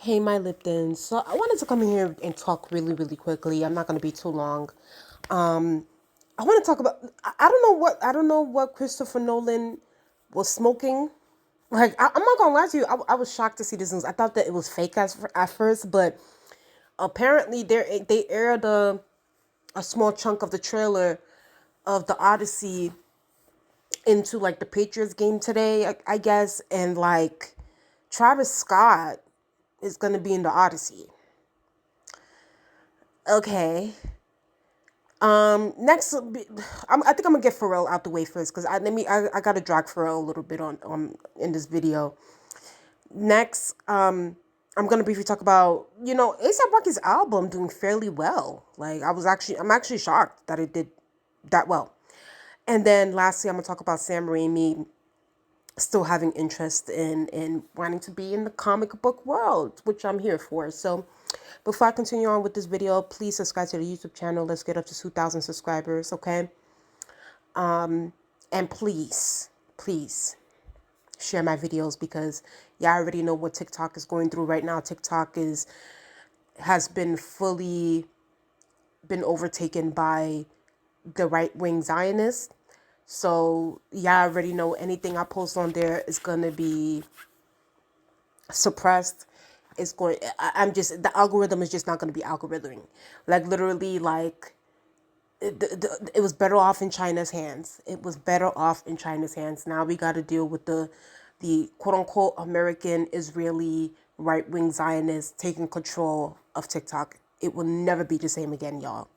Hey, my Liptons. So I wanted to come in here and talk really, really quickly. I'm not going to be too long. Um, I want to talk about. I don't know what Christopher Nolan was smoking. Like I'm not gonna lie to you. I was shocked to see this news. I thought that it was fake at first, but apparently they aired a small chunk of the trailer of the Odyssey into like the Patriots game today, I guess, and like Travis Scott is gonna be in the Odyssey. Okay. Next, I think I'm gonna get Pharrell out the way first because I gotta drag Pharrell a little bit on in this video. Next, I'm gonna briefly talk about A$AP Rocky's album doing fairly well. Like I'm actually shocked that it did that well. And then lastly, I'm gonna talk about Sam Raimi still having interest in wanting to be in the comic book world, which I'm here for. So before I continue on with this video, please subscribe to the YouTube channel. Let's get up to 2,000 subscribers, okay? And please share my videos because y'all already know what TikTok is going through right now. TikTok has been fully been overtaken by the right-wing Zionists. So y'all already know anything I post on there is gonna be suppressed. It's going. I'm just the algorithm is just not gonna be algorithming. Like literally, like it was better off in China's hands. It was better off in China's hands. Now we got to deal with the quote unquote American Israeli right wing Zionists taking control of TikTok. It will never be the same again, y'all.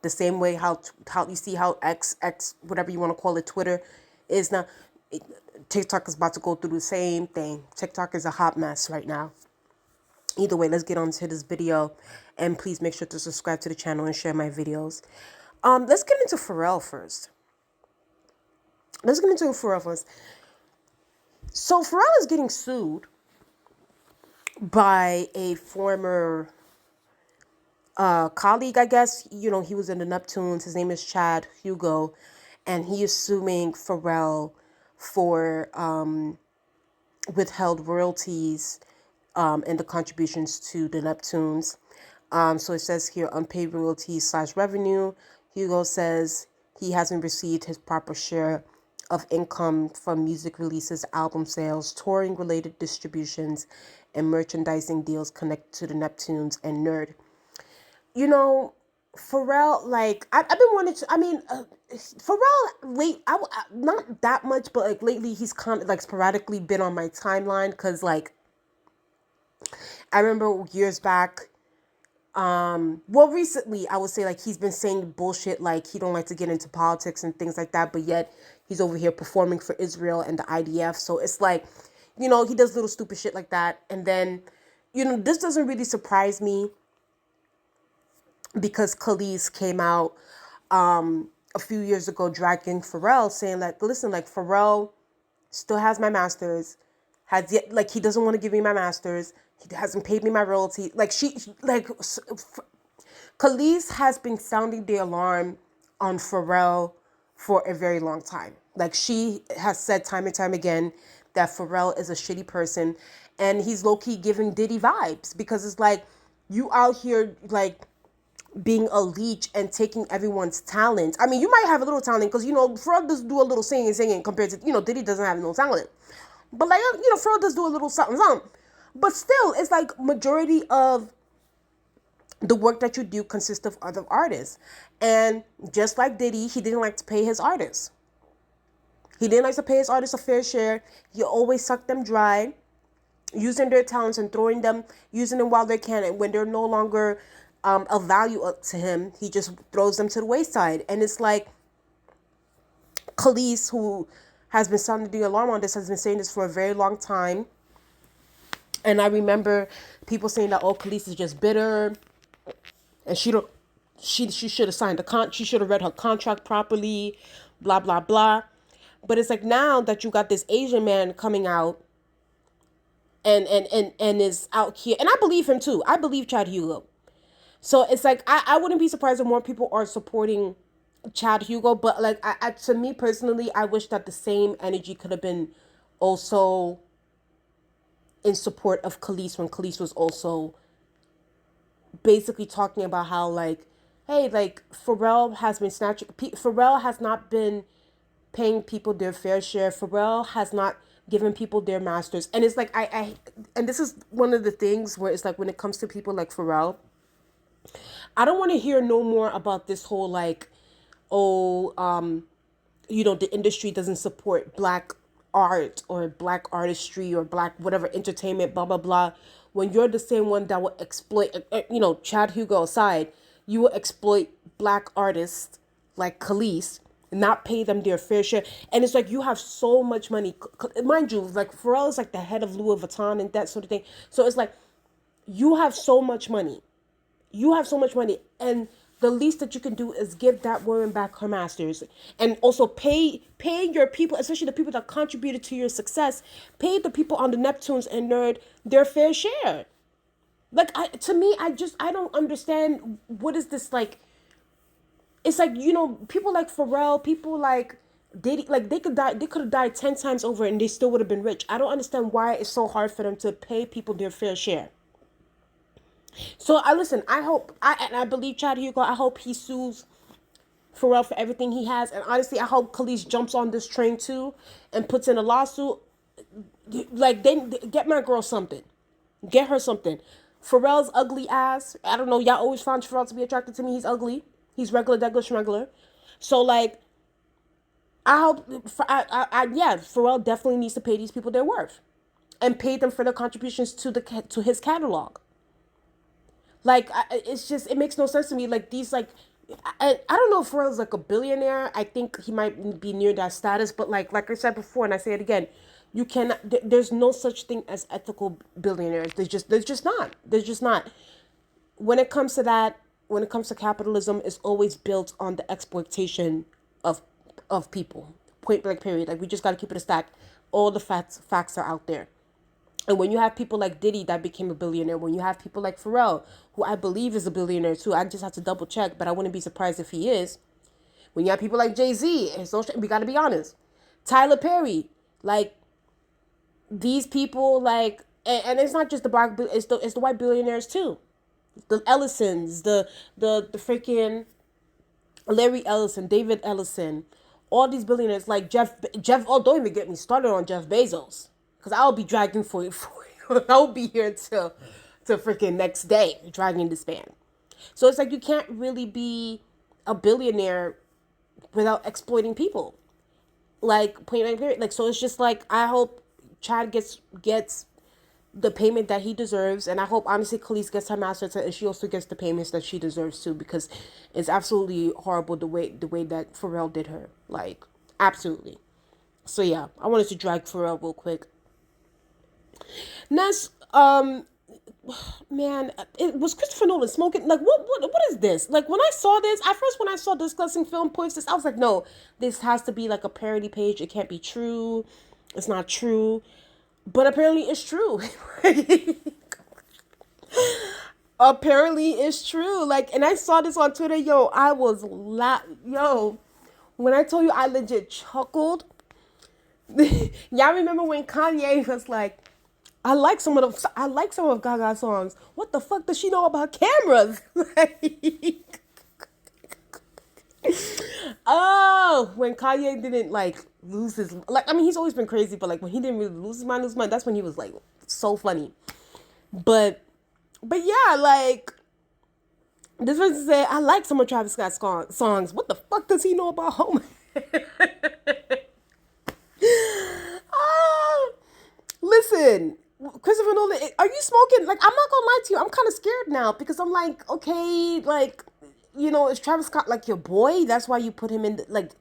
The same way how you see how X whatever you want to call it, Twitter is now. TikTok is about to go through the same thing. TikTok is a hot mess right now. Either way, let's get on to this video, and please make sure to subscribe to the channel and share my videos. Let's get into Pharrell first. So Pharrell is getting sued by a former colleague, I guess. He was in the Neptunes. His name is Chad Hugo, and he is suing Pharrell for withheld royalties and the contributions to the Neptunes. So it says here, unpaid royalties / revenue. Hugo says he hasn't received his proper share of income from music releases, album sales, touring related distributions, and merchandising deals connected to the Neptunes and Nerd. Pharrell, like, I've been wanting to, Pharrell, not that much, but like lately he's kind of like sporadically been on my timeline because like, I remember years back, recently I would say like he's been saying bullshit like he don't like to get into politics and things like that, but yet he's over here performing for Israel and the IDF. So it's like, he does little stupid shit like that. And then, this doesn't really surprise me because Khalees came out a few years ago dragging Pharrell saying like, listen, like Pharrell still has my masters, has yet like he doesn't want to give me my masters. He hasn't paid me my royalty. Like Khalees has been sounding the alarm on Pharrell for a very long time. Like she has said time and time again that Pharrell is a shitty person, and he's low key giving Diddy vibes because it's like you out here like being a leech and taking everyone's talent. I mean, you might have a little talent because Pharrell does do a little singing compared to Diddy doesn't have no talent, but like Pharrell does do a little something something. But still, it's like majority of the work that you do consists of other artists. And just like Diddy, he didn't like to pay his artists. He didn't like to pay his artists a fair share. He always sucked them dry, using their talents and using them while they can. And when they're no longer of value to him, he just throws them to the wayside. And it's like Khalees, who has been sounding the alarm on this, has been saying this for a very long time. And I remember people saying that, Khalees is just bitter, and she should have signed she should have read her contract properly, blah blah blah. But it's like now that you got this Asian man coming out and is out here, and I believe him too. I believe Chad Hugo. So it's like I wouldn't be surprised if more people are supporting Chad Hugo, but like to me personally, I wish that the same energy could have been also in support of Khalees when Khalees was also basically talking about how like, hey, like Pharrell has been snatching. Pharrell has not been paying people their fair share. Pharrell has not given people their masters, and it's like and this is one of the things where it's like when it comes to people like Pharrell, I don't want to hear no more about this whole like, oh, the industry doesn't support black art or black artistry or black whatever entertainment, blah blah blah. When you're the same one that will exploit, Chad Hugo aside, you will exploit black artists like Khalees, not pay them their fair share. And it's like you have so much money, mind you, like Pharrell is like the head of Louis Vuitton and that sort of thing. So it's like you have so much money. You have so much money, and the least that you can do is give that woman back her masters, and also pay your people, especially the people that contributed to your success. Pay the people on the Neptunes and Nerd their fair share. Like to me, I don't understand what is this like. It's like people like Pharrell, people like Diddy, like they could have died 10 times over and they still would have been rich. I don't understand why it's so hard for them to pay people their fair share. So I believe Chad Hugo. I hope he sues Pharrell for everything he has, and honestly, I hope Khalees jumps on this train too and puts in a lawsuit. Like, they get my girl something, get her something. Pharrell's ugly ass. I don't know. Y'all always found Pharrell to be attracted to me. He's ugly. He's regular, Douglas regular. So like, I hope. Yeah, Pharrell definitely needs to pay these people their worth, and pay them for their contributions to his catalog. Like, it makes no sense to me. Like, these, like, I don't know if Pharrell's, like, a billionaire. I think he might be near that status. But, like I said before, and I say it again, you cannot, there's no such thing as ethical billionaires. There's just not. There's just not. When it comes to that, when it comes to capitalism, it's always built on the exploitation of people. Point blank, period. Like, we just got to keep it a stack. All the facts are out there. And when you have people like Diddy that became a billionaire, when you have people like Pharrell, who I believe is a billionaire too, I just have to double check, but I wouldn't be surprised if he is. When you have people like jayz, we got to be honest. Tyler Perry, like, these people, like, and it's not just the black, it's the white billionaires too. The Ellisons, the freaking Larry Ellison, David Ellison, all these billionaires, like Jeff. Oh, don't even get me started on Jeff Bezos. Because I'll be dragging for you. I'll be here till freaking next day, dragging this man. So it's like you can't really be a billionaire without exploiting people. Like, point blank period. Like, so it's just like, I hope Chad gets the payment that he deserves, and I hope honestly Khalees gets her masters, and she also gets the payments that she deserves too, because it's absolutely horrible the way that Pharrell did her. Like, absolutely. So yeah, I wanted to drag Pharrell real quick. Next, man, it was Christopher Nolan smoking. Like, what is this? Like, when I saw Discussing Film post this, I was like, no, this has to be like a parody page. It can't be true. It's not true. But apparently it's true. Apparently it's true. Like, and I saw this on Twitter. Yo, I was yo, when I told you I legit chuckled. Y'all remember when Kanye was like, I like some of Gaga's songs. What the fuck does she know about cameras? Like, oh, when Kanye didn't like lose his, like, I mean, he's always been crazy, but like when he didn't really lose his mind, that's when he was like so funny. But yeah, like, this person said, I like some of Travis Scott's songs. What the fuck does he know about home? Listen, Christopher Nolan, are you smoking? Like, I'm not gonna lie to you, I'm kind of scared now, because I'm like, okay, like, is Travis Scott like your boy? That's why you put him in, like,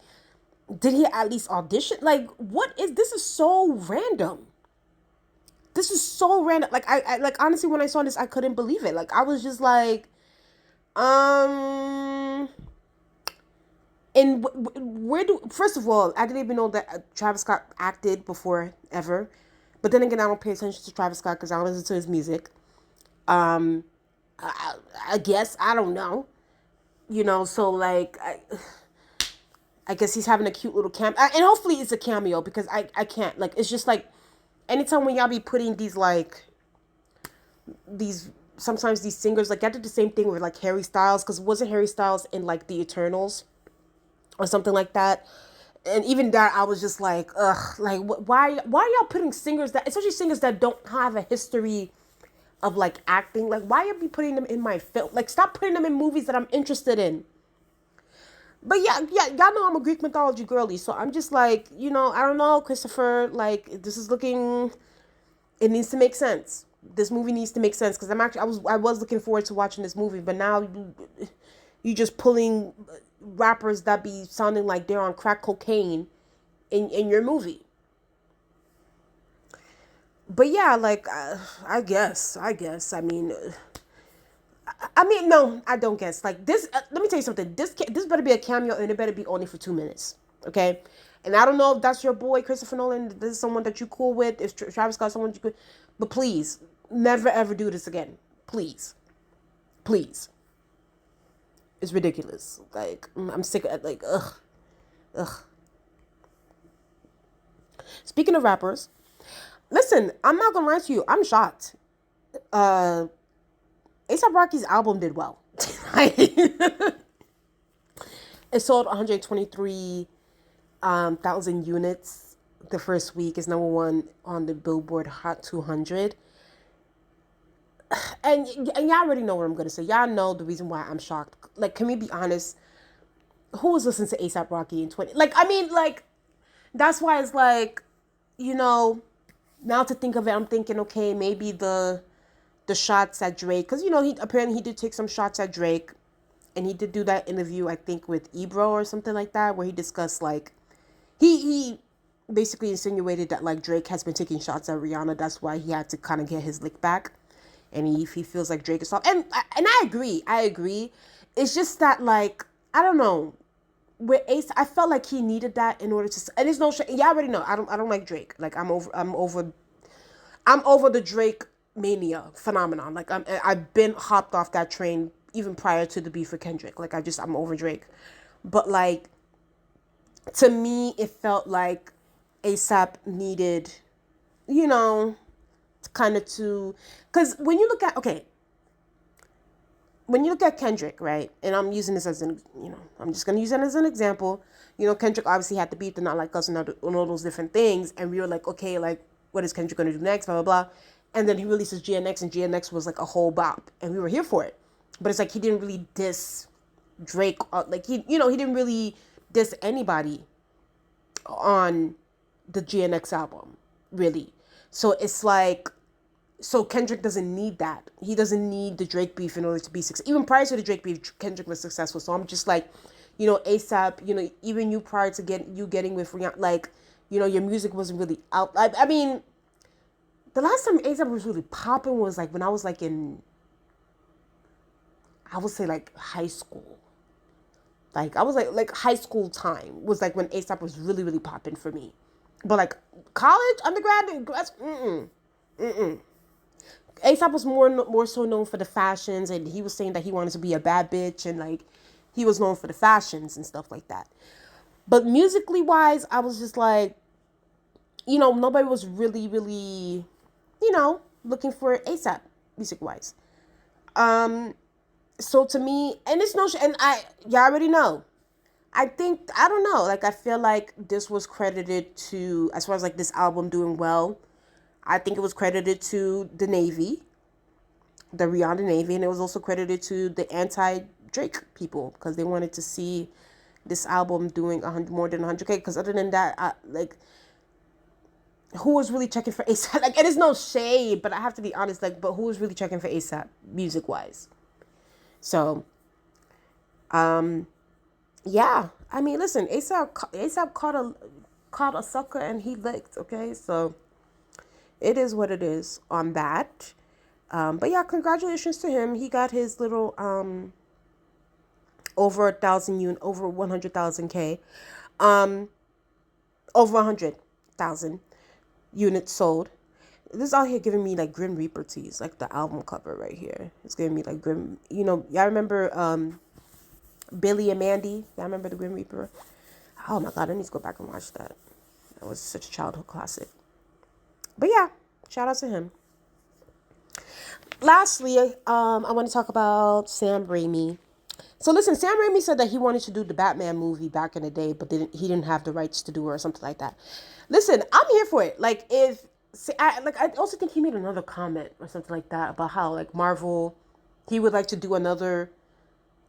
did he at least audition? Like, this is so random. This is so random. Like, I like, honestly, when I saw this, I couldn't believe it. Like, I was just like, and first of all, I didn't even know that Travis Scott acted before, ever. But then again, I don't pay attention to Travis Scott because I don't listen to his music. I guess, I don't know. So like, I guess he's having a cute little cameo. And hopefully it's a cameo, because I can't, like, it's just like, anytime when y'all be putting these like these sometimes these singers like I did the same thing with like Harry Styles because wasn't Harry Styles in like the Eternals or something like that. And even that, I was just like, ugh, like, why are y'all putting singers that, especially singers that don't have a history of like acting? Like, why are you putting them in my film? Like, stop putting them in movies that I'm interested in. But yeah, y'all know I'm a Greek mythology girly, so I'm just like, I don't know, Christopher. Like, this is looking, it needs to make sense. This movie needs to make sense because I was looking forward to watching this movie, but now you just pulling rappers that be sounding like they're on crack cocaine in your movie. But yeah, like I guess. I mean, no, I don't guess. Like this, let me tell you something. This better be a cameo, and it better be only for 2 minutes, okay? And I don't know if that's your boy Christopher Nolan. This is someone that you cool with. If Travis Scott, someone you could, but please, never ever do this again. Please, please. It's ridiculous. Like I'm sick of like ugh. Speaking of rappers, listen, I'm not gonna lie to you. I'm shocked. Uh, A$AP Rocky's album did well. It sold 123,000 units the first week. Is number one on the Billboard Hot 200. And y'all already know what I'm gonna say. Y'all know the reason why I'm shocked. Like, can we be honest? Who was listening to A$AP Rocky in 20? Like, I mean, like, that's why it's like, now to think of it, I'm thinking, okay, maybe the shots at Drake, because he did take some shots at Drake, and he did do that interview, I think, with Ebro or something like that, where he discussed like he basically insinuated that like Drake has been taking shots at Rihanna. That's why he had to kind of get his lick back, and he feels like Drake is soft. And I agree. It's just that like I don't know. With Ace, I felt like he needed that in order to. And there's no. Y'all already know. I don't like Drake. Like I'm over the Drake mania phenomenon. Like I've been hopped off that train even prior to the beef with Kendrick. Like I'm over Drake, but like to me it felt like ASAP needed, kind of to, because when you look at Kendrick, right, and I'm using this as I'm just gonna use it as an example. Kendrick obviously had the beat, the Not Like Us, and all those different things, and we were like, okay, like what is Kendrick gonna do next, blah blah blah, and then he releases GNX, and GNX was like a whole bop, and we were here for it, but it's like he didn't really diss Drake, like he didn't really diss anybody on the GNX album, really. So it's like, so Kendrick doesn't need that. He doesn't need the Drake beef in order to be successful. Even prior to the Drake beef, Kendrick was successful. So I'm just like, ASAP, even you prior to getting with Rihanna, like, your music wasn't really out. I mean, the last time ASAP was really popping was like when I was like in, I would say like high school. Like I was like high school time was like when ASAP was really, really popping for me. But like college, undergrad, and ASAP was more so known for the fashions, and he was saying that he wanted to be a bad bitch, and like he was known for the fashions and stuff like that. But musically wise, I was just like, nobody was really, really, looking for ASAP music wise. So to me, and it's no, and y'all already know. I don't know, like I feel like this was credited to, as far as like this album doing well, I think it was credited to the Navy, the Rihanna Navy, and it was also credited to the anti-Drake people because they wanted to see this album doing more than 100K. Because other than that, like, who was really checking for ASAP? Like, it is no shade, but I have to be honest. Like, but who was really checking for ASAP music wise? So, yeah. I mean, listen, ASAP caught a sucker and he licked. Okay, so it is what it is on that. But yeah, congratulations to him. He got his little over 100,000K, over 100,000 units sold. This is out here giving me like Grim Reaper tees, like the album cover right here. It's giving me like Grim. Y'all remember Billy and Mandy? Y'all remember the Grim Reaper? Oh my God, I need to go back and watch that. That was such a childhood classic. But yeah, shout out to him. Lastly, I want to talk about Sam Raimi. So listen, Sam Raimi said that he wanted to do the Batman movie back in the day, but he didn't have the rights to do it or something like that. Listen, I'm here for it. Like if I also think he made another comment or something like that about how like Marvel, he would like to do another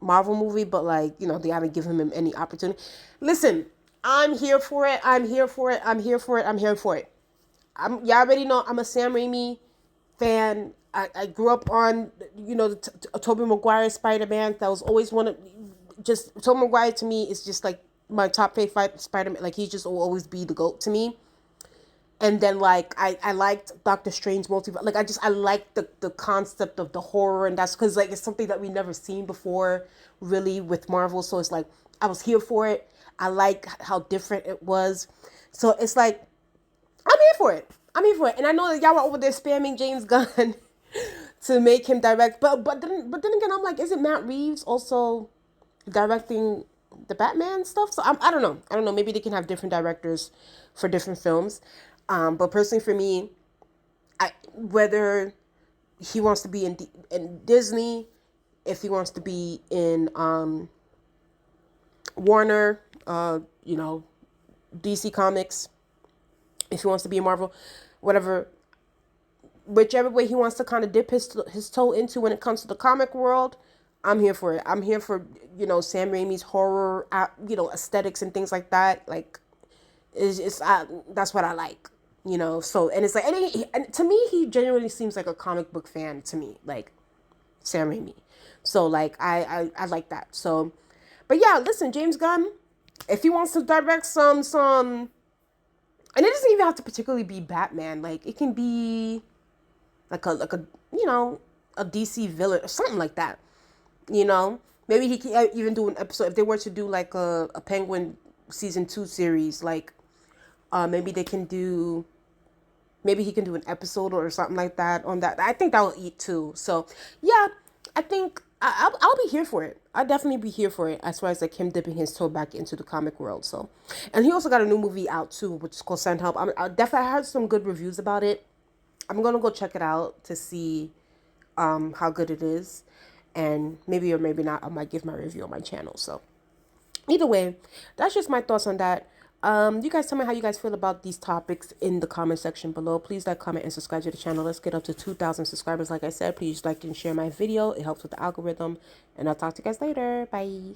Marvel movie, but like they haven't given him any opportunity. Listen, I'm here for it. I'm here for it. I'm here for it. I'm here for it. Y'all already know I'm a Sam Raimi fan. I grew up on the Tobey Maguire Spider-Man. That was always one of just Tobey Maguire to me is just like my top favorite Spider-Man. Like he just will always be the GOAT to me. And then like I liked Doctor Strange multiverse. Like I like the concept of the horror, and that's because like it's something that we never seen before really with Marvel. So it's like I was here for it. I like how different it was. So it's like I'm here for it. I'm here for it. And I know that y'all were over there spamming James Gunn to make him direct. But then again, I'm like, isn't Matt Reeves also directing the Batman stuff? So I don't know. I don't know. Maybe they can have different directors for different films. But personally, for me, whether he wants to be in Disney, if he wants to be in Warner, DC Comics, if he wants to be in Marvel, whatever, whichever way he wants to kind of dip his toe into when it comes to the comic world, I'm here for it. I'm here for Sam Raimi's horror, aesthetics and things like that. Like, that's what I like. So and it's like and to me he genuinely seems like a comic book fan to me, like Sam Raimi. So like I like that. So, but yeah, listen, James Gunn, if he wants to direct some, and it doesn't even have to particularly be Batman. Like it can be like a a DC villain or something like that. Maybe he can even do an episode if they were to do like a Penguin season 2 series. Like maybe they can do. Maybe he can do an episode or something like that on that. I think that will eat too. So, yeah, I think I'll be here for it. I'll definitely be here for it as far as like him dipping his toe back into the comic world. So, and he also got a new movie out too, which is called Send Help. I definitely heard some good reviews about it. I'm gonna go check it out to see how good it is, and maybe or maybe not I might give my review on my channel. So, either way, that's just my thoughts on that. You guys tell me how you guys feel about these topics in the comment section below. Please like, comment, and subscribe to the channel. Let's get up to 2,000 subscribers. Like I said, please like and share my video. It helps with the algorithm. And I'll talk to you guys later. Bye.